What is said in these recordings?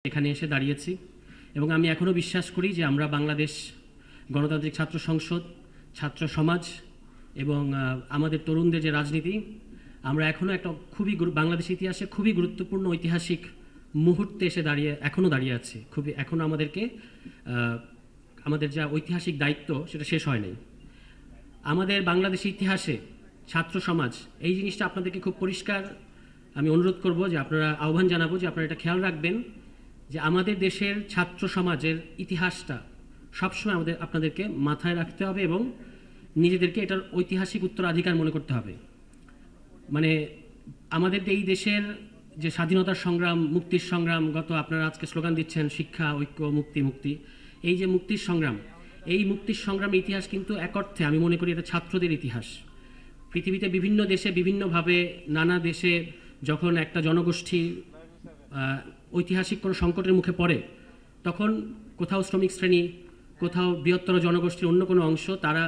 এখানে এসে দাঁড়িয়েছি এবং আমি এখনো বিশ্বাস করি যে আমরা বাংলাদেশ গণতান্ত্রিক ছাত্র সংসদ, ছাত্র সমাজ এবং আমাদের তরুণদের যে রাজনীতি, আমরা এখনো একটা বাংলাদেশ ইতিহাসে খুবই গুরুত্বপূর্ণ ঐতিহাসিক মুহূর্তে এসে এখনো দাঁড়িয়ে আছি। এখনো আমাদেরকে আমাদের যা ঐতিহাসিক দায়িত্ব সেটা শেষ হয় নাই। আমাদের বাংলাদেশের ইতিহাসে ছাত্র সমাজ এই জিনিসটা আপনাদেরকে খুব পরিষ্কার আমি অনুরোধ করব যে আপনারা আহ্বান জানাবো যে আপনারা এটা খেয়াল রাখবেন যে আমাদের দেশের ছাত্র সমাজের ইতিহাসটা সবসময় আপনাদেরকে মাথায় রাখতে হবে এবং নিজেদেরকে এটার ঐতিহাসিক উত্তরাধিকার মনে করতে হবে। মানে আমাদের এই দেশের যে স্বাধীনতার সংগ্রাম, মুক্তির সংগ্রাম, আপনারা আজকে স্লোগান দিচ্ছেন শিক্ষা, ঐক্য, মুক্তি মুক্তি, এই যে মুক্তির সংগ্রাম, এই মুক্তির সংগ্রামের ইতিহাস কিন্তু এক অর্থে আমি মনে করি এটা ছাত্রদের ইতিহাস। পৃথিবীতে বিভিন্ন দেশে বিভিন্নভাবে নানা দেশে যখন একটা জনগোষ্ঠী ঐতিহাসিক কোনো সংকটের মুখে পড়ে তখন কোথাও শ্রমিক শ্রেণী, কোথাও বৃহত্তর জনগোষ্ঠীর অন্য কোনো অংশ তারা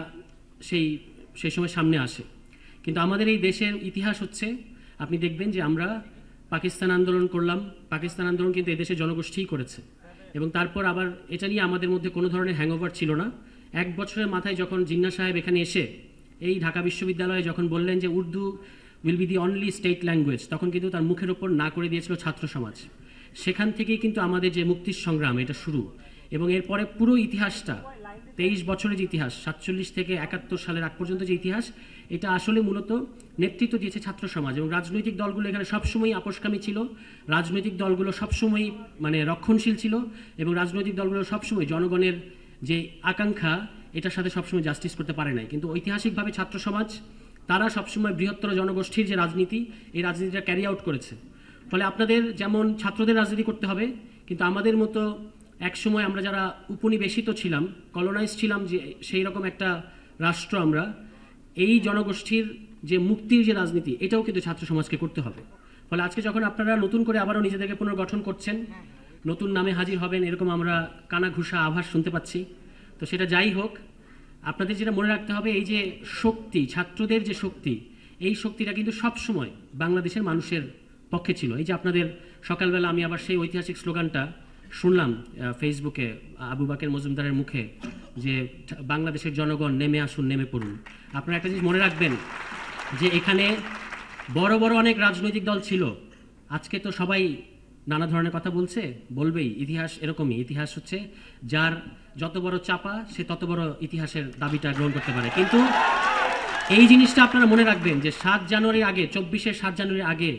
সেই সময় সামনে আসে। কিন্তু আমাদের এই দেশের ইতিহাস হচ্ছে, আপনি দেখবেন যে আমরা পাকিস্তান আন্দোলন করলাম, পাকিস্তান আন্দোলন কিন্তু এদেশের জনগোষ্ঠীই করেছে এবং তারপর আবার এটা নিয়ে আমাদের মধ্যে কোনো ধরনের হ্যাংওভার ছিল না। এক বছরের মাথায় যখন জিন্নাহ সাহেব এখানে এসে এই ঢাকা বিশ্ববিদ্যালয়ে যখন বললেন যে Urdu will be the only state language, তখন কিন্তু তার মুখের ওপর না করে দিয়েছিল ছাত্র সমাজ। সেখান থেকেই কিন্তু আমাদের যে মুক্তির সংগ্রাম এটা শুরু এবং এরপরে পুরো ইতিহাসটা 23 বছরের যে ইতিহাস, 47 থেকে 71 সালের আগ পর্যন্ত যে ইতিহাস, এটা আসলে মূলত নেতৃত্ব দিয়েছে ছাত্র সমাজ। এবং রাজনৈতিক দলগুলো এখানে সবসময় আপোষকামী ছিল, রাজনৈতিক দলগুলো সবসময় রক্ষণশীল ছিল এবং রাজনৈতিক দলগুলো সবসময় জনগণের যে আকাঙ্ক্ষা এটার সাথে সবসময় জাস্টিস করতে পারে নাই। কিন্তু ঐতিহাসিকভাবে ছাত্র সমাজ তারা সবসময় বৃহত্তর জনগোষ্ঠীর যে রাজনীতি, এই রাজনীতিটা ক্যারি আউট করেছে। ফলে আপনাদের যেমন ছাত্রদের রাজনীতি করতে হবে, কিন্তু আমাদের মতো একসময় আমরা যারা উপনিবেশিত ছিলাম, কলোনাইজ ছিলাম, যে সেই রকম একটা রাষ্ট্র, আমরা এই জনগোষ্ঠীর যে মুক্তির যে রাজনীতি এটাও কিন্তু ছাত্র সমাজকে করতে হবে। ফলে আজকে যখন আপনারা নতুন করে আবারও নিজেদেরকে পুনর্গঠন করছেন, নতুন নামে হাজির হবেন, এরকম আমরা কানাঘুষা আভাস শুনতে পাচ্ছি। তো সেটা যাই হোক, আপনাদের যেটা মনে রাখতে হবে, এই যে শক্তি, ছাত্রদের যে শক্তি, এই শক্তিটা কিন্তু সবসময় বাংলাদেশের মানুষের পক্ষে ছিল। এই যে আপনাদের সকালবেলা আমি আবার সেই ঐতিহাসিক স্লোগানটা শুনলাম ফেসবুকে আবু বাকের মজুমদারের মুখে, যে বাংলাদেশের জনগণ নেমে আসুন, নেমে পড়ুন। আপনারা একটা জিনিস মনে রাখবেন যে এখানে বড় বড় অনেক রাজনৈতিক দল ছিল, আজকে তো সবাই নানা ধরনের কথা বলবেই। ইতিহাস এরকমই, ইতিহাস হচ্ছে যার যত বড় চাপা সে তত বড় ইতিহাসের দাবিটা গ্রহণ করতে পারে। কিন্তু এই জিনিসটা আপনারা মনে রাখবেন যে 7 জানুয়ারির আগে, 24 7 জানুয়ারির আগে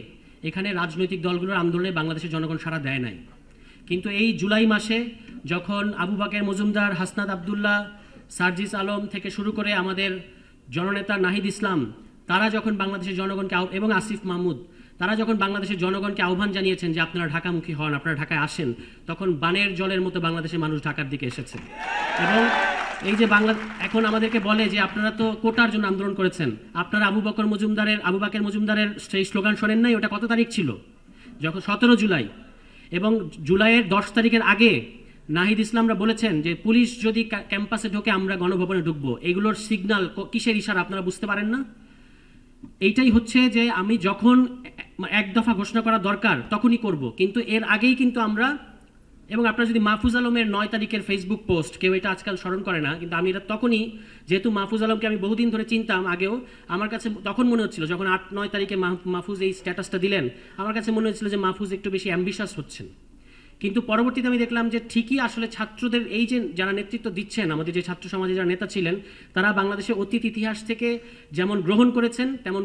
এখানে রাজনৈতিক দলগুলোর আন্দোলনে বাংলাদেশের জনগণ সাড়া দেয় নাই। কিন্তু এই জুলাই মাসে যখন আবু বাকের মজুমদার, হাসনাত আবদুল্লাহ, সার্জিস আলম থেকে শুরু করে আমাদের জননেতা নাহিদ ইসলাম, তারা যখন বাংলাদেশের জনগণকে এবং আসিফ মাহমুদ, তারা যখন বাংলাদেশের জনগণকে আহ্বান জানিয়েছেন যে আপনারা ঢাকামুখী হন, আপনারা ঢাকায় আসেন, তখন বানের জলের মতো বাংলাদেশের মানুষ ঢাকার দিকে এসেছে। এবং এই যে এখন আমাদেরকে বলে যে আপনারা তো কোটার জন্য আন্দোলন করেছেন, আপনারা আবু বাকের মজুমদারের সেই স্লোগান শোনেন নাই? ওটা কত তারিখ ছিল? যখন 17 জুলাই। এবং জুলাইয়ের 10 তারিখের আগে নাহিদ ইসলামরা বলেছেন যে পুলিশ যদি ক্যাম্পাসে ঢোকে আমরা গণভবনে ঢুকবো। এগুলোর সিগন্যাল কিসের ইশারা আপনারা বুঝতে পারেন না? এইটাই হচ্ছে যে আমি যখন এক দফা ঘোষণা করা দরকার তখনই করব, কিন্তু এর আগেই কিন্তু আমরা, এবং আপনারা যদি মাহফুজ আলমের 9 তারিখের ফেসবুক পোস্ট, কেউ এটা আজকাল স্মরণ করে না, কিন্তু আমি এটা তখনই, যেহেতু মাহফুজ আলমকে আমি বহুদিন ধরে চিনতাম আগেও, আমার কাছে তখন মনে হচ্ছিল, যখন 8-9 তারিখে মাহফুজ এই স্ট্যাটাসটা দিলেন, আমার কাছে মনে হচ্ছিল যে মাহফুজ একটু বেশি অ্যাম্বিশাস হচ্ছেন। কিন্তু পরবর্তীতে আমি দেখলাম যে ঠিকই আসলে ছাত্রদের এই যে যারা নেতৃত্ব দিচ্ছেন, আমাদের যে ছাত্র সমাজে যারা নেতা ছিলেন, তারা বাংলাদেশের অতীত ইতিহাস থেকে যেমন গ্রহণ করেছেন তেমন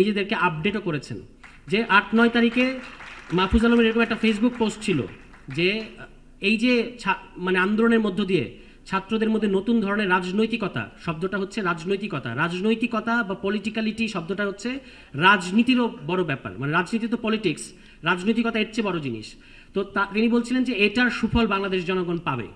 নিজেদেরকে আপডেটও করেছেন। যে 8-9 তারিখে মাহফুজ আলমের এরকম একটা ফেসবুক পোস্ট ছিল যে এই যে আন্দোলনের মধ্য দিয়ে ছাত্রদের মধ্যে নতুন ধরনের রাজনৈতিকতা, শব্দটা হচ্ছে রাজনৈতিকতা বা পলিটিক্যালিটি শব্দটা হচ্ছে রাজনীতিরও বড় ব্যাপার। রাজনীতি তো পলিটিক্স, রাজনৈতিকতা এর চেয়ে বড় জিনিস। তো তিনি বলছিলেন যে এটার সুফল বাংলাদেশ জনগণ পাবে।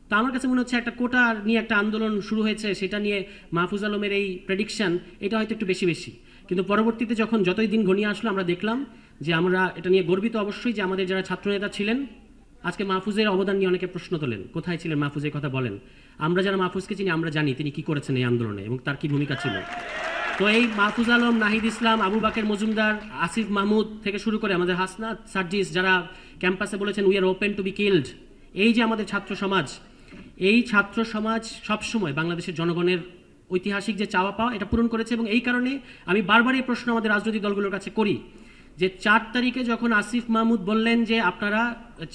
তো আমার কাছে মনে হচ্ছে একটা কোটা নিয়ে একটা আন্দোলন শুরু হয়েছে, সেটা নিয়ে মাহফুজ আলমের এই প্রেডিকশন, এটা হয়তো একটু বেশি। কিন্তু পরবর্তীতে যখন যতই দিন ঘনিয়ে আসলো, আমরা দেখলাম যে আমরা এটা নিয়ে গর্বিত অবশ্যই যে আমাদের যারা ছাত্রনেতা ছিলেন, আজকে মাহফুজের অবদান নিয়ে অনেকে প্রশ্ন তোলেন, কোথায় ছিলেন মাহফুজের কথা বলেন। আমরা যারা মাহফুজকে চিনি আমরা জানি তিনি কি করেছেন এই আন্দোলনে এবং তার কি ভূমিকা ছিল। তো এই মাহফুজ আলম, নাহিদ ইসলাম, আবু বাকের মজুমদার, আসিফ মাহমুদ থেকে শুরু করে আমাদের হাসনাত সার্জিস যারা ক্যাম্পাসে বলেছেন we are open to be killed, এই যে আমাদের ছাত্র সমাজ, এই ছাত্র সমাজ সবসময় বাংলাদেশের জনগণের ঐতিহাসিক যে চাওয়া পাওয়া এটা পূরণ করেছে। এবং এই কারণে আমি বারবার এই প্রশ্ন আমাদের রাজনৈতিক দলগুলোর কাছে করি যে 4 তারিখে যখন আসিফ মাহমুদ বললেন যে আপনারা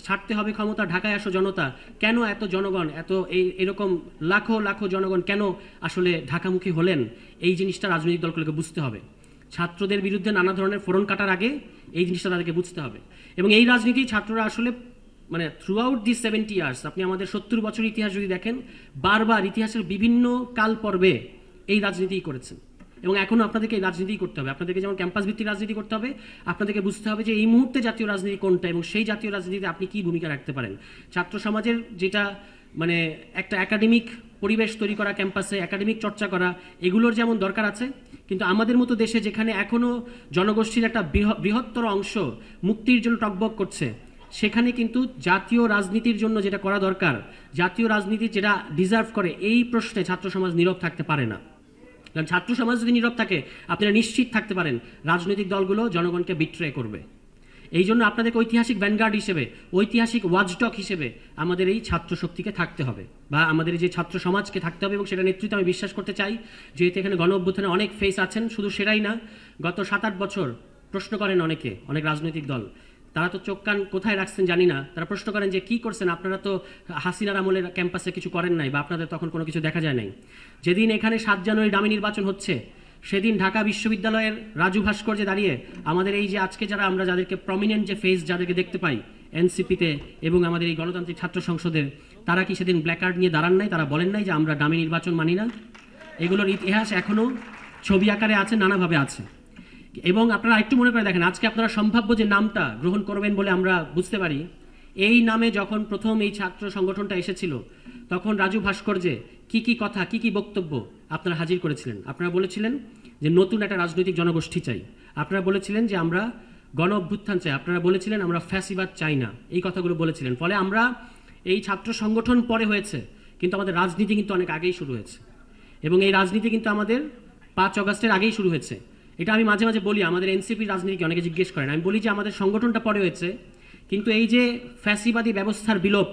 ছাড়তে হবে ক্ষমতা, ঢাকায় আসো জনতা, কেন এত জনগণ, এত এরকম লাখো লাখো জনগণ কেন আসলে ঢাকামুখী হলেন, এই জিনিসটা রাজনৈতিক দলগুলোকে বুঝতে হবে। ছাত্রদের বিরুদ্ধে নানা ধরনের ফোড়ন কাটার আগে এই জিনিসটা তাদেরকে বুঝতে হবে। এবং এই রাজনীতি ছাত্ররা আসলে মানে থ্রু আউট দিস 70 ইয়ার্স, আপনি আমাদের 70 বছর ইতিহাস যদি দেখেন, বারবার ইতিহাসের বিভিন্ন কাল পর্বে এই রাজনীতিই করেছেন এবং এখনও আপনাদেরকে এই রাজনীতি করতে হবে। আপনাদেরকে যেমন ক্যাম্পাস ভিত্তিক রাজনীতি করতে হবে, আপনাদেরকে বুঝতে হবে যে এই মুহূর্তে জাতীয় রাজনীতি কোনটা এবং সেই জাতীয় রাজনীতিতে আপনি কি ভূমিকা রাখতে পারেন। ছাত্র সমাজের যেটা মানে একটা একাডেমিক পরিবেশ তৈরি করা, ক্যাম্পাসে একাডেমিক চর্চা করা, এগুলোর যেমন দরকার আছে, কিন্তু আমাদের মতো দেশে যেখানে এখনও জনগোষ্ঠীর একটা বৃহত্তর অংশ মুক্তির জন্য টকবক করছে, সেখানে কিন্তু জাতীয় রাজনীতির জন্য যেটা করা দরকার, জাতীয় রাজনীতি যেটা ডিজার্ভ করে, এই প্রশ্নে ছাত্র সমাজ নীরব থাকতে পারে না। কারণ ছাত্র সমাজ যদি নীরব থাকে, আপনারা নিশ্চিত থাকতে পারেন রাজনৈতিক দলগুলো জনগণকে বিট্রে করবে। এই জন্য আপনাদেরকে ঐতিহাসিক ভ্যানগার্ড হিসেবে, ঐতিহাসিক ওয়াচডগ হিসেবে আমাদের এই ছাত্র শক্তিকে থাকতে হবে, বা আমাদের এই যে ছাত্র সমাজকে থাকতে হবে। এবং সেটা নেতৃত্বে আমি বিশ্বাস করতে চাই, যেহেতু এখানে গণ অভ্যুত্থানে অনেক ফেস আছেন, শুধু সেটাই না, গত 7-8 বছর প্রশ্ন করেন অনেকে, অনেক রাজনৈতিক দল, তারা তো চোখ কান কোথায় রাখছেন জানি না, তারা প্রশ্ন করেন যে কি করছেন আপনারা, তো হাসিনার আমলের ক্যাম্পাসে কিছু করেন নাই বা আপনাদের তখন কোনো কিছু দেখা যায় নাই। যেদিন এখানে 7 জানুয়ারি ডামি নির্বাচন হচ্ছে, সেদিন ঢাকা বিশ্ববিদ্যালয়ের রাজু ভাস্কর্যে দাঁড়িয়ে আমাদের এই যে আজকে যারা আমরা যাদেরকে প্রমিনেন্ট যে ফেস যাদেরকে দেখতে পাই এনসিপিতে এবং আমাদের এই গণতান্ত্রিক ছাত্র সংসদের, তারা কি সেদিন ব্ল্যাকার্ড নিয়ে দাঁড়ান নাই? তারা বলেন নাই যে আমরা ডামি নির্বাচন মানি না? এগুলোর ইতিহাস এখনও ছবি আকারে আছে, নানাভাবে আছে। এবং আপনারা একটু মনে করে দেখেন, আজকে আপনারা সম্ভাব্য যে নামটা গ্রহণ করবেন বলে আমরা বুঝতে পারি, এই নামে যখন প্রথম এই ছাত্র সংগঠনটা এসেছিল, তখন রাজু ভাস্কর্যে কি কি কথা, কি কি বক্তব্য আপনারা হাজির করেছিলেন। আপনারা বলেছিলেন যে নতুন একটা রাজনৈতিক জনগোষ্ঠী চাই, আপনারা বলেছিলেন যে আমরা গণ অভ্যুত্থান চাই, আপনারা বলেছিলেন আমরা ফ্যাসিবাদ চাই না, এই কথাগুলো বলেছিলেন। ফলে আমরা এই ছাত্র সংগঠন পরে হয়েছে, কিন্তু আমাদের রাজনীতি কিন্তু অনেক আগেই শুরু হয়েছে। এবং এই রাজনীতি কিন্তু আমাদের 5 অগাস্টের আগেই শুরু হয়েছে। এটা আমি মাঝে মাঝে বলি, আমাদের এনসিপির রাজনীতিকে অনেকে জিজ্ঞেস করেন, আমি বলি যে আমাদের সংগঠনটা পরে হয়েছে, কিন্তু এই যে ফ্যাসিবাদী ব্যবস্থার বিলোপ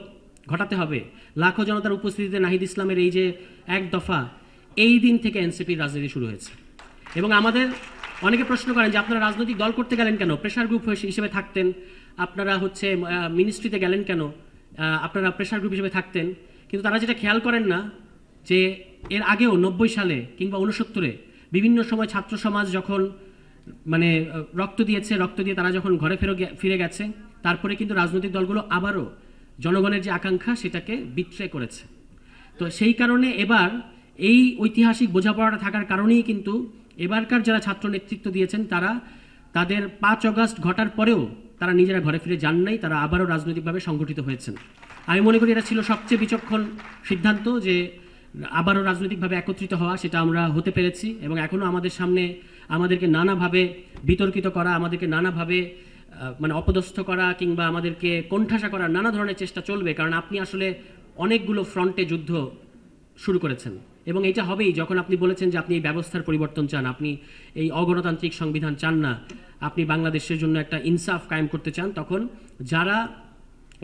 ঘটাতে হবে, লাখো জনতার উপস্থিতিতে নাহিদ ইসলামের এই যে এক দফা, এই দিন থেকে এনসিপির রাজনীতি শুরু হয়েছে। এবং আমাদের অনেকে প্রশ্ন করেন যে আপনারা রাজনৈতিক দল করতে গেলেন কেন, প্রেশার গ্রুপ হিসেবে থাকতেন, আপনারা হচ্ছে মিনিস্ট্রিতে গেলেন কেন, আপনারা প্রেশার গ্রুপ হিসেবে থাকতেন। কিন্তু তারা যেটা খেয়াল করেন না, যে এর আগেও 90 সালে কিংবা 69-এ বিভিন্ন সময় ছাত্র সমাজ যখন মানে রক্ত দিয়ে তারা যখন ঘরে ফিরে গেছে, তারপরে কিন্তু রাজনৈতিক দলগুলো আবারও জনগণের যে আকাঙ্ক্ষা সেটাকে বিট্রে করেছে। তো সেই কারণে এবার এই ঐতিহাসিক বোঝাপড়াটা থাকার কারণেই কিন্তু এবারকার যারা ছাত্র নেতৃত্ব দিয়েছেন, তারা তাদের 5 অগাস্ট ঘটার পরেও তারা নিজেরা ঘরে ফিরে যান নাই, তারা আবারও রাজনৈতিকভাবে সংগঠিত হয়েছেন। আমি মনে করি এটা ছিল সবচেয়ে বিচক্ষণ সিদ্ধান্ত, যে আবারও রাজনৈতিকভাবে একত্রিত হওয়া, সেটা আমরা হতে পেরেছি। এবং এখনও আমাদের সামনে আমাদেরকে নানাভাবে বিতর্কিত করা, আমাদেরকে নানাভাবে মানে অপদস্থ করা কিংবা আমাদেরকে কোণঠাসা করার নানা ধরনের চেষ্টা চলবে, কারণ আপনি আসলে অনেকগুলো ফ্রন্টে যুদ্ধ শুরু করেছেন। এবং এটা হবেই যখন আপনি বলেছেন যে আপনি এই ব্যবস্থার পরিবর্তন চান, আপনি এই অগণতান্ত্রিক সংবিধান চান না, আপনি বাংলাদেশের জন্য একটা ইনসাফ কায়েম করতে চান, তখন যারা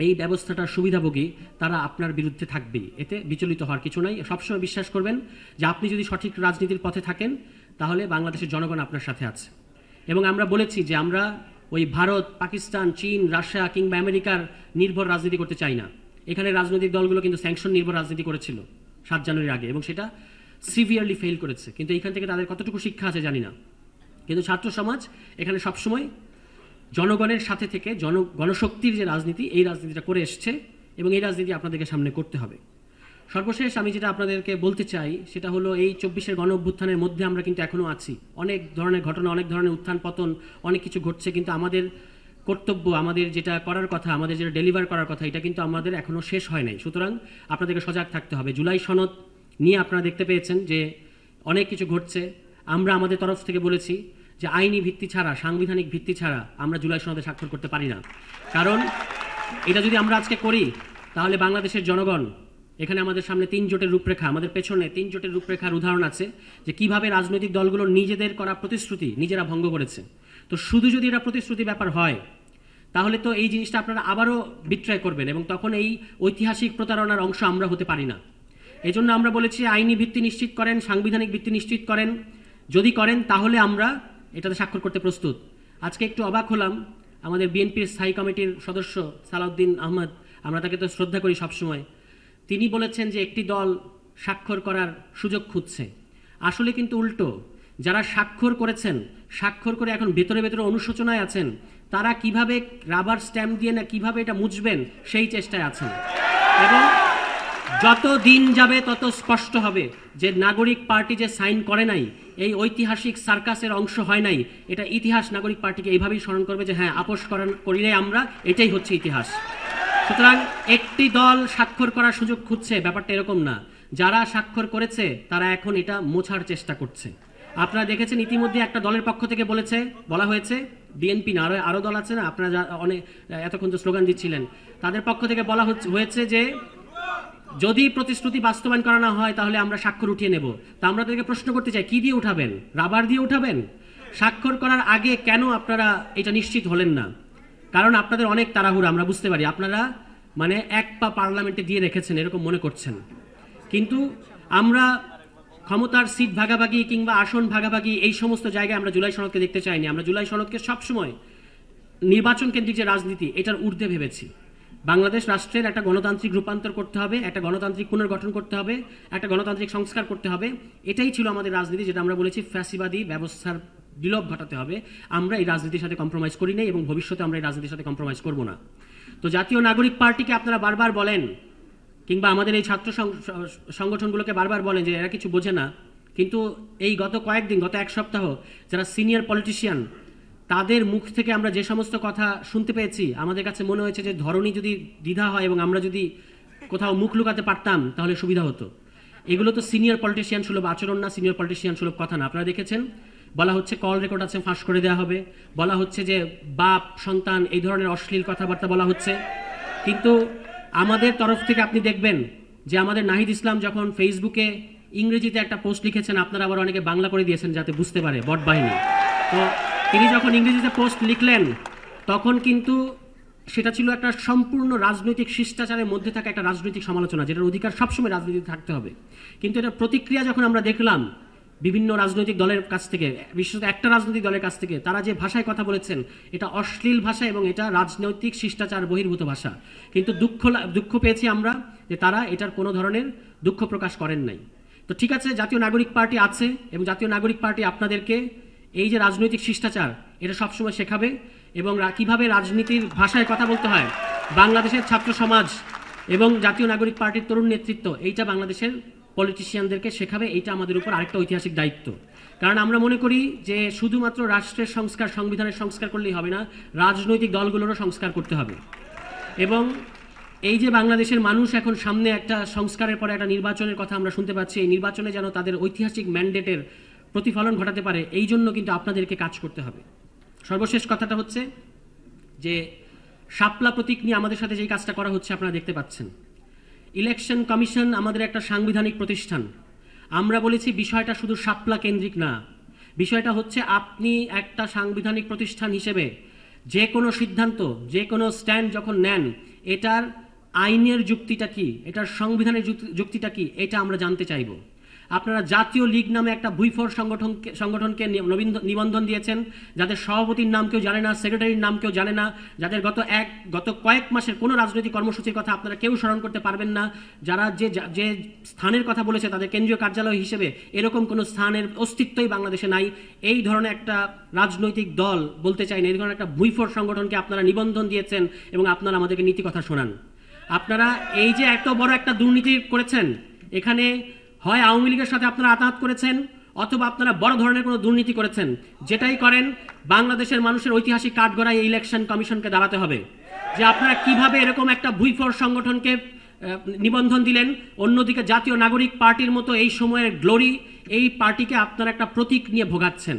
এই ব্যবস্থাটার সুবিধাভোগী তারা আপনার বিরুদ্ধে থাকবেই, এতে বিচলিত হওয়ার কিছু নাই। সবসময় বিশ্বাস করবেন যে আপনি যদি সঠিক রাজনীতির পথে থাকেন, তাহলে বাংলাদেশের জনগণ আপনার সাথে আছে। এবং আমরা বলেছি যে আমরা ওই ভারত, পাকিস্তান, চীন, রাশিয়া কিংবা আমেরিকার নির্ভর রাজনীতি করতে চাই না। এখানে রাজনৈতিক দলগুলো কিন্তু স্যাংশন নির্ভর রাজনীতি করেছিল 7 জানুয়ারির আগে, এবং সেটা সিভিয়ারলি ফেল করেছে। কিন্তু এইখান থেকে তাদের কতটুকু শিক্ষা আছে জানি না। কিন্তু ছাত্র সমাজ এখানে সবসময় জনগণের সাথে থেকে গণশক্তির যে রাজনীতি, এই রাজনীতিটা করে এসছে এবং এই রাজনীতি আপনাদেরকে সামনে করতে হবে। সর্বশেষ আমি যেটা আপনাদেরকে বলতে চাই সেটা হলো, এই 24-এর গণ অভ্যুত্থানের মধ্যে আমরা কিন্তু এখনও আছি। অনেক ধরনের ঘটনা, অনেক ধরনের উত্থান পতন, অনেক কিছু ঘটছে, কিন্তু আমাদের কর্তব্য, আমাদের যেটা করার কথা, আমাদের যেটা ডেলিভার করার কথা, এটা কিন্তু আমাদের এখনও শেষ হয় নাই। সুতরাং আপনাদেরকে সজাগ থাকতে হবে। জুলাই সনদ নিয়ে আপনারা দেখতে পেয়েছেন যে অনেক কিছু ঘটছে। আমরা আমাদের তরফ থেকে বলেছি যে আইনি ভিত্তি ছাড়া, সাংবিধানিক ভিত্তি ছাড়া আমরা জুলাই সনদে স্বাক্ষর করতে পারি না। কারণ এটা যদি আমরা আজকে করি, তাহলে বাংলাদেশের জনগণ এখানে আমাদের সামনে 3 জোটের রূপরেখা, আমাদের পেছনে 3 জোটের রূপরেখার উদাহরণ আছে যে কিভাবে রাজনৈতিক দলগুলো নিজেদের করা প্রতিশ্রুতি নিজেরা ভঙ্গ করেছে। তো শুধু যদি এটা প্রতিশ্রুতি ব্যাপার হয় তাহলে তো এই জিনিসটা আপনারা আবারও বিট্রাই করবেন এবং তখন এই ঐতিহাসিক প্রতারণার অংশ আমরা হতে পারি না। এই জন্য আমরা বলেছি আইনি ভিত্তি নিশ্চিত করেন, সাংবিধানিক ভিত্তি নিশ্চিত করেন, যদি করেন তাহলে আমরা এটাতে স্বাক্ষর করতে প্রস্তুত। আজকে একটু অবাক হলাম, আমাদের বিএনপির স্থায়ী কমিটির সদস্য সালাউদ্দিন আহমদ, আমরা তাকে তো শ্রদ্ধা করি সবসময়, তিনি বলেছেন যে একটি দল স্বাক্ষর করার সুযোগ খুঁজছে। আসলে কিন্তু উল্টো, যারা স্বাক্ষর করেছেন, স্বাক্ষর করে এখন ভেতরে ভেতরে অনুশোচনায় আছেন, তারা কিভাবে রাবার স্ট্যাম্প দিয়ে না কিভাবে এটা মুছবেন সেই চেষ্টায় আছেন। এবং যত দিন যাবে তত স্পষ্ট হবে যে নাগরিক পার্টি যে সাইন করে নাই, এই ঐতিহাসিক সার্কাসের অংশ হয় নাই, এটা ইতিহাস নাগরিক পার্টিকে এইভাবেই স্মরণ করবে যে হ্যাঁ, আপোষ করিলে আমরা, এটাই হচ্ছে ইতিহাস। সুতরাং একটি দল স্বাক্ষর করার সুযোগ খুঁজছে, ব্যাপারটা এরকম না। যারা স্বাক্ষর করেছে তারা এখন এটা মোছার চেষ্টা করছে। আপনারা দেখেছেন ইতিমধ্যে একটা দলের পক্ষ থেকে বলা হয়েছে, বিএনপি না আরো দল আছে না, আপনারা অনেক এতক্ষণ তো স্লোগান দিচ্ছিলেন, তাদের পক্ষ থেকে বলা হয়েছে যে যদি প্রতিশ্রুতি বাস্তবায়ন করা না হয় তাহলে আমরা স্বাক্ষর উঠিয়ে নেব। তা আমরা তাদেরকে প্রশ্ন করতে চাই, কি দিয়ে উঠাবেন? রাবার দিয়ে উঠাবেন? স্বাক্ষর করার আগে কেন আপনারা এটা নিশ্চিত হলেন না? কারণ আপনাদের অনেক তাড়াহুড়া, আমরা বুঝতে পারি। আপনারা মানে এক পা পার্লামেন্টে দিয়ে রেখেছেন এরকম মনে করছেন, কিন্তু আমরা ক্ষমতার সিট ভাগাভাগি কিংবা আসন ভাগাভাগি এই সমস্ত জায়গায় আমরা জুলাই সনদকে দেখতে চাইনি। আমরা জুলাই সনদকে সবসময় নির্বাচন কেন্দ্রিক যে রাজনীতি, এটার ঊর্ধ্বে ভেবেছি। বাংলাদেশ রাষ্ট্রের একটা গণতান্ত্রিক রূপান্তর করতে হবে, একটা গণতান্ত্রিক পুনর্গঠন করতে হবে, একটা গণতান্ত্রিক সংস্কার করতে হবে। এটাই ছিল আমাদের রাজনীতি, যেটা আমরা বলেছি ফ্যাসিবাদী ব্যবস্থার বিলোপ ঘটাতে হবে। আমরা এই রাজনীতির সাথে কম্প্রোমাইজ করি নাই এবং ভবিষ্যতে আমরা এই রাজনীতির সাথে কম্প্রোমাইজ করব না। তো জাতীয় নাগরিক পার্টিকে আপনারা বারবার বলেন, কিংবা আমাদের এই ছাত্র সংগঠনগুলোকে বারবার বলেন যে এরা কিছু বোঝে না, কিন্তু এই গত কয়েকদিন, গত এক সপ্তাহ যারা সিনিয়র পলিটিশিয়ান, তাদের মুখ থেকে আমরা যে সমস্ত কথা শুনতে পেয়েছি, আমাদের কাছে মনে হয়েছে যে ধরনী যদি দ্বিধা হয় এবং আমরা যদি কোথাও মুখ লুকাতে পারতাম তাহলে সুবিধা হতো। এগুলো তো সিনিয়র পলিটিশিয়ান সুলভ আচরণ না, সিনিয়র পলিটিশিয়ান সুলভ কথা না। আপনারা দেখেছেন বলা হচ্ছে কল রেকর্ড আছে, ফাঁস করে দেওয়া হবে, বলা হচ্ছে যে বাপ সন্তান এই ধরনের অশ্লীল কথাবার্তা বলা হচ্ছে। কিন্তু আমাদের তরফ থেকে আপনি দেখবেন যে আমাদের নাহিদ ইসলাম যখন ফেসবুকে ইংরেজিতে একটা পোস্ট লিখেছেন, আপনারা আবার অনেকে বাংলা করে দিয়েছেন যাতে বুঝতে পারে বট বাহিনী। তো তিনি যখন ইংরেজিতে পোস্ট লিখলেন তখন কিন্তু সেটা ছিল একটা সম্পূর্ণ রাজনৈতিক শিষ্টাচারের মধ্যে থাকা একটা রাজনৈতিক সমালোচনা, যেটার অধিকার সবসময় রাজনীতিতে থাকতে হবে। কিন্তু এটার প্রতিক্রিয়া যখন আমরা দেখলাম বিভিন্ন রাজনৈতিক দলের কাছ থেকে, বিশেষত একটা রাজনৈতিক দলের কাছ থেকে, তারা যে ভাষায় কথা বলেছেন এটা অশ্লীল ভাষা এবং এটা রাজনৈতিক শিষ্টাচার বহির্ভূত ভাষা। কিন্তু দুঃখ পেয়েছি আমরা যে তারা এটার কোনো ধরনের দুঃখ প্রকাশ করেন নাই। তো ঠিক আছে, জাতীয় নাগরিক পার্টি আছে এবং জাতীয় নাগরিক পার্টি আপনাদেরকে এই যে রাজনৈতিক শিষ্টাচার এটা সবসময় শেখাবে এবং কিভাবে রাজনীতির ভাষায় কথা বলতে হয়। বাংলাদেশের ছাত্র সমাজ এবং জাতীয় নাগরিক পার্টির তরুণ নেতৃত্ব এইটা বাংলাদেশের পলিটিশিয়ানদেরকে শেখাবে। এইটা আমাদের উপর আরেকটা ঐতিহাসিক দায়িত্ব। কারণ আমরা মনে করি যে শুধুমাত্র রাষ্ট্রের সংস্কার, সংবিধানের সংস্কার করলেই হবে না, রাজনৈতিক দলগুলোরও সংস্কার করতে হবে। এবং এই যে বাংলাদেশের মানুষ এখন সামনে একটা সংস্কারের পরে একটা নির্বাচনের কথা আমরা শুনতে পাচ্ছি, এই নির্বাচনে যেন তাদের ঐতিহাসিক ম্যান্ডেটের প্রতিফলন ঘটাতে পারে, এই জন্য কিন্তু আপনাদেরকে কাজ করতে হবে। সর্বশেষ কথাটা হচ্ছে যে শাপলা প্রতীক নিয়ে আমাদের সাথে যেই কাজটা করা হচ্ছে আপনারা দেখতে পাচ্ছেন। ইলেকশন কমিশন আমাদের একটা সাংবিধানিক প্রতিষ্ঠান। আমরা বলেছি বিষয়টা শুধু শাপলা কেন্দ্রিক না, বিষয়টা হচ্ছে আপনি একটা সাংবিধানিক প্রতিষ্ঠান হিসেবে যে কোনো সিদ্ধান্ত, যে কোনো স্ট্যান্ড যখন নেন, এটার আইনের যুক্তিটা কি, এটার সংবিধানের যুক্তিটা কি, এটা আমরা জানতে চাইব। আপনারা জাতীয় লীগ নামে একটা ভুইফোর সংগঠনকে নিবন্ধন দিয়েছেন, যাদের সভাপতির নাম কেউ জানে না, সেক্রেটারির নাম কেউ জানে না, যাদের গত কয়েক মাসের কোনো রাজনৈতিক কর্মসূচির কথা আপনারা কেউ স্মরণ করতে পারবেন না, যারা যে স্থানের কথা বলেছে তাদের কেন্দ্রীয় কার্যালয় হিসেবে এরকম কোনো স্থানের অস্তিত্বই বাংলাদেশে নাই। এই ধরনের একটা রাজনৈতিক দল বলতে চাই না, এই ধরনের একটা ভুইফোর সংগঠনকে আপনারা নিবন্ধন দিয়েছেন এবং আপনারা আমাদেরকে নীতি কথা শোনান। আপনারা এই যে এত বড় একটা দুর্নীতি করেছেন, এখানে হয় আওয়ামী লীগের সাথে আপনারা আতাহাত করেছেন অথবা আপনারা বড় ধরনের কোনো দুর্নীতি করেছেন। যেটাই করেন বাংলাদেশের মানুষের ঐতিহাসিক কাঠগড়ায় এই ইলেকশন কমিশনকে দাঁড়াতে হবে যে আপনারা কিভাবে এরকম একটা ভুইফোর সংগঠনকে নিবন্ধন দিলেন। অন্যদিকে জাতীয় নাগরিক পার্টির মতো এই সময়ের গ্লোরি, এই পার্টিকে আপনারা একটা প্রতীক নিয়ে ভোগাচ্ছেন।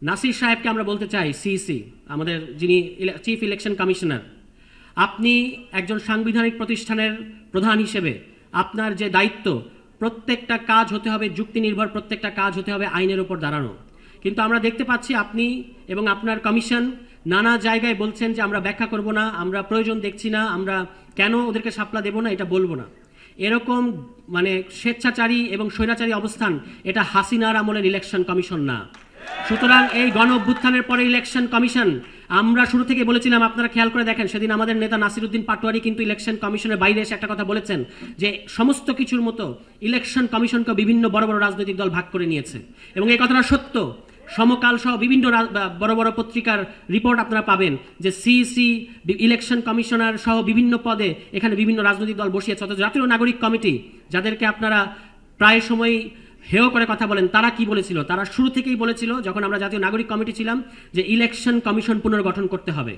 নাসির সাহেবকে আমরা বলতে চাই, সিইসি আমাদের যিনি চিফ ইলেকশন কমিশনার, আপনি একজন সাংবিধানিক প্রতিষ্ঠানের প্রধান হিসেবে আপনার যে দায়িত্ব, প্রত্যেকটা কাজ হতে হবে যুক্তি নির্ভর, প্রত্যেকটা কাজ হতে হবে আইনের উপর দাঁড়ানো। কিন্তু আমরা দেখতে পাচ্ছি আপনি এবং আপনার কমিশন নানা জায়গায় বলছেন যে আমরা ব্যাখ্যা করব না, আমরা প্রয়োজন দেখছি না, আমরা কেন ওদেরকে শাপলা দেব না এটা বলবো না। এরকম মানে স্বেচ্ছাচারী এবং স্বৈরাচারী অবস্থান, এটা হাসিনার আমলের ইলেকশন কমিশন না। সুতরাং এই গণ অভ্যুত্থানের পরে ইলেকশন কমিশন, আমরা শুরু থেকে বলেছিলাম, আপনারা খেয়াল করে দেখেন, সেদিন আমাদের নেতা নাসিরউদ্দিন পাটোয়ারি কিন্তু ইলেকশন কমিশনের বাইরে এসে একটা কথা বলেছেন যে সমস্ত কিছুর মতো ইলেকশন কমিশনকে বিভিন্ন বড় বড় রাজনৈতিক দল ভাগ করে নিয়েছে, এবং এই কথাটা সত্য। সমকাল সহ বিভিন্ন বড় বড় পত্রিকার রিপোর্ট আপনারা পাবেন যে সিইসি, ইলেকশন কমিশনার সহ বিভিন্ন পদে এখানে বিভিন্ন রাজনৈতিক দল বসিয়েছে। অথচ জাতীয় নাগরিক কমিটি, যাদেরকে আপনারা প্রায় সময় হেয় করে কথা বলেন, তারা কি বলেছিল? তারা শুরু থেকেই বলেছিল, যখন আমরা জাতীয় নাগরিক কমিটি ছিলাম, যে ইলেকশন কমিশন পুনর্গঠন করতে হবে।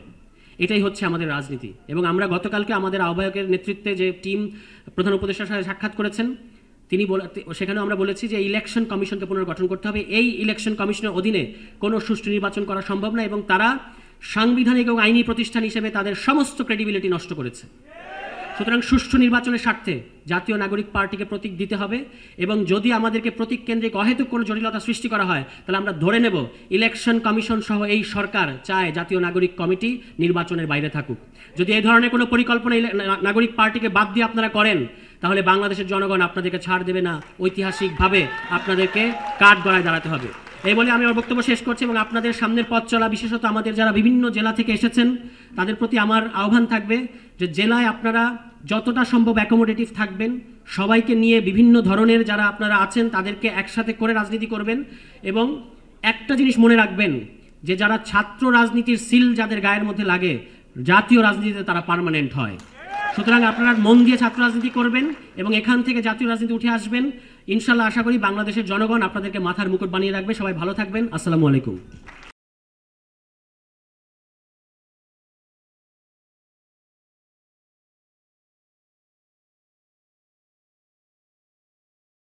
এটাই হচ্ছে আমাদের রাজনীতি। এবং আমরা গতকালকে আমাদের আহ্বায়কের নেতৃত্বে যে টিম প্রধান উপদেষ্টার সাথে সাক্ষাৎ করেছেন, সেখানেও আমরা বলেছি যে ইলেকশন কমিশনকে পুনর্গঠন করতে হবে। এই ইলেকশন কমিশনের অধীনে কোনো সুষ্ঠু নির্বাচন করা সম্ভব না, এবং তারা সাংবিধানিক এবং আইনি প্রতিষ্ঠান হিসেবে তাদের সমস্ত ক্রেডিবিলিটি নষ্ট করেছে। সুতরাং সুষ্ঠু নির্বাচনের স্বার্থে জাতীয় নাগরিক পার্টিকে প্রতীক দিতে হবে, এবং যদি আমাদেরকে প্রতীক কেন্দ্রিক অহেতুক কোনো জটিলতা সৃষ্টি করা হয়, তাহলে আমরা ধরে নেব ইলেকশন কমিশন সহ এই সরকার চায় জাতীয় নাগরিক কমিটি নির্বাচনের বাইরে থাকুক। যদি এই ধরনের কোনো পরিকল্পনা নাগরিক পার্টিকে বাদ দিয়ে আপনারা করেন, তাহলে বাংলাদেশের জনগণ আপনাদেরকে ছাড় দেবে না, ঐতিহাসিকভাবে আপনাদেরকে কাঠ গড়ায় দাঁড়াতে হবে। এই বলে আমি আমার বক্তব্য শেষ করছি, এবং আপনাদের সামনের পথ চলা, বিশেষত আমাদের যারা বিভিন্ন জেলা থেকে এসেছেন, তাদের প্রতি আমার আহ্বান থাকবে যে জেলায় আপনারা যতটা সম্ভব অ্যাকোমোডেটিভ থাকবেন, সবাইকে নিয়ে বিভিন্ন ধরনের যারা আপনারা আছেন তাদেরকে একসাথে করে রাজনীতি করবেন। এবং একটা জিনিস মনে রাখবেন যে যারা ছাত্র রাজনীতির সিল যাদের গায়ের মধ্যে লাগে, জাতীয় রাজনীতিতে তারা পার্মানেন্ট হয়। সুতরাং আপনারা মন দিয়ে ছাত্র রাজনীতি করবেন এবং এখান থেকে জাতীয় রাজনীতি উঠে আসবেন। ইনশাল্লাহ আশা করি বাংলাদেশের জনগণ আপনাদেরকে মাথার মুকুট বানিয়ে রাখবে। সবাই ভালো থাকবেন। আসসালামু আলাইকুম।